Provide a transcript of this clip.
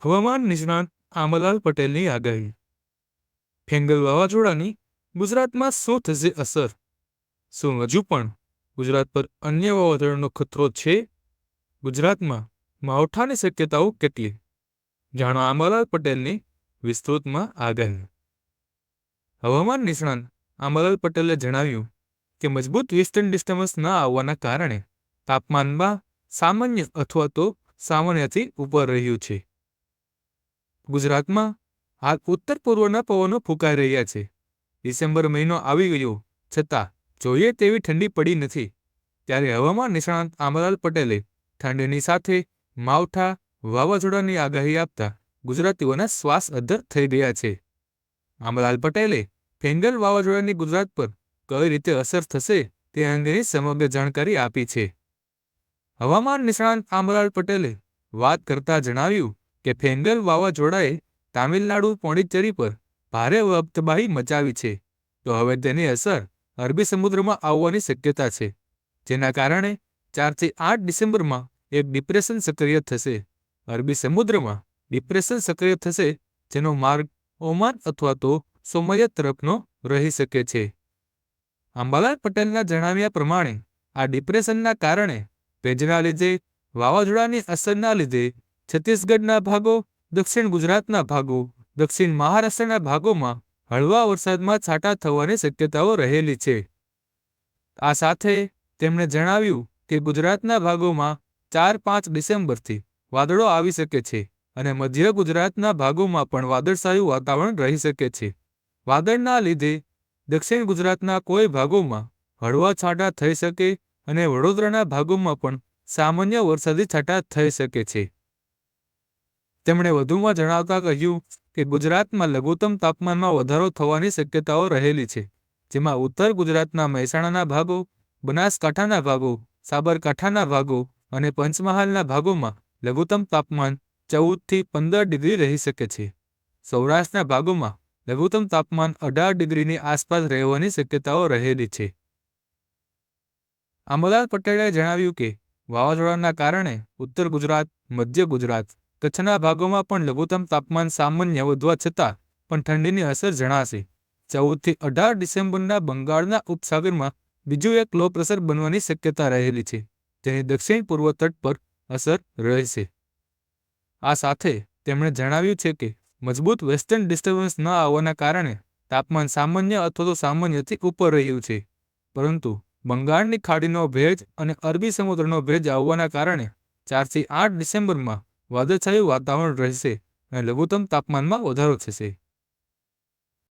હવામાન નિષ્ણાત આંબાલાલ પટેલની આગાહી. ફેંગલ વાવાઝોડાની ગુજરાતમાં શું થશે અસર? શું હજુ પણ ગુજરાત પર અન્ય વાવાઝોડાનો ખતરો છે? ગુજરાતમાં માવઠાની શક્યતાઓ કેટલી? જાણો આંબાલાલ પટેલની વિસ્તૃતમાં આગાહી. હવામાન નિષ્ણાત આંબાલાલ પટેલે જણાવ્યું કે મજબૂત વેસ્ટર્ન ડિસ્ટર્બન્સ ના આવવાના કારણે તાપમાનમાં સામાન્ય અથવા તો સામાન્યથી ઉપર રહ્યું છે. ગુજરાતમાં હાલ ઉત્તર પૂર્વના પવનો ફૂંકાઈ રહ્યા છે. ડિસેમ્બર મહિનો આવી ગયો છતાં જોઈએ તેવી ઠંડી પડી નથી. ત્યારે હવામાન નિષ્ણાત આંબાલાલ પટેલે ઠંડીની સાથે માવઠા વાવાઝોડાની આગાહી આપતા ગુજરાતીઓના શ્વાસ અદ્ધર થઈ ગયા છે. આંબાલાલ પટેલે ફેંગલ વાવાઝોડાની ગુજરાત પર કઈ રીતે અસર થશે તે અંગેની સમગ્ર જાણકારી આપી છે. હવામાન નિષ્ણાત આંબાલાલ પટેલે વાત કરતા જણાવ્યું કે ફેંગલ વાવાઝોડાએ તામિલનાડુ પોંડિચેરી પર ભારે તબાહી મચાવી છે. તો હવે તેની અસર અરબી સમુદ્રમાં આવવાની શક્યતા છે, જેના કારણે 4 થી 8 ડિસેમ્બરમાં એક ડિપ્રેશન સક્રિય થશે. અરબી સમુદ્રમાં ડિપ્રેશન સક્રિય થશે, જેનો માર્ગ ઓમાન અથવા તો સોમાલિયા તરફનો રહી શકે છે. આંબાલાલ પટેલના જણાવ્યા પ્રમાણે આ ડિપ્રેશનના કારણે ભેજના લીધે વાવાઝોડાની અસરના લીધે છત્તીસગઢના ભાગો, દક્ષિણ ગુજરાતના ભાગો, દક્ષિણ મહારાષ્ટ્રના ભાગોમાં હળવા વરસાદમાં છાંટા થવાની શક્યતાઓ રહેલી છે. આ સાથે તેમણે જણાવ્યું કે ગુજરાતના ભાગોમાં 4-5 ડિસેમ્બરથી વાદળો આવી શકે છે અને મધ્ય ગુજરાતના ભાગોમાં પણ વાદળછાયું વાતાવરણ રહી શકે છે. વાદળના લીધે દક્ષિણ ગુજરાતના કોઈ ભાગોમાં હળવા છાંટા થઈ શકે અને વડોદરાના ભાગોમાં પણ સામાન્ય વરસાદી છાંટા થઈ શકે છે. તેમણે વધુમાં જણાવતા કહ્યું કે ગુજરાતમાં લઘુત્તમ તાપમાનમાં વધારો થવાની શક્યતાઓ રહેલી છે, જેમાં ઉત્તર ગુજરાતના મહેસાણાના ભાગો, બનાસકાંઠાના ભાગો, સાબરકાંઠાના ભાગો અને પંચમહાલના ભાગોમાં લઘુત્તમ તાપમાન 14 થી 15 ડિગ્રી રહી શકે છે. સૌરાષ્ટ્રના ભાગોમાં લઘુત્તમ તાપમાન 18 ડિગ્રીની આસપાસ રહેવાની શક્યતાઓ રહેલી છે. આંબાલાલ પટેલે જણાવ્યું કે વાવાઝોડાના કારણે ઉત્તર ગુજરાત, મધ્ય ગુજરાત, કચ્છના ભાગોમાં પણ લઘુત્તમ તાપમાન સામાન્ય વધવા છતાં પણ ઠંડીની અસર જણાશે. 14 થી 18 ડિસેમ્બરના બંગાળના ઉપસાગરમાં બીજું એક લો પ્રેશર બનવાની શક્યતા રહેલી છે, જેની દક્ષિણ પૂર્વ તટ પર અસર રહેશે. આ સાથે તેમણે જણાવ્યું છે કે મજબૂત વેસ્ટર્ન ડિસ્ટર્બન્સ ન આવવાના કારણે તાપમાન સામાન્ય અથવા તો સામાન્યથી ઉપર રહ્યું છે, પરંતુ બંગાળની ખાડીનો ભેજ અને અરબી સમુદ્રનો ભેજ આવવાના કારણે 4 થી 8 ડિસેમ્બરમાં વાદળછાયું વાતાવરણ રહેશે અને લઘુત્તમ તાપમાનમાં વધારો થશે.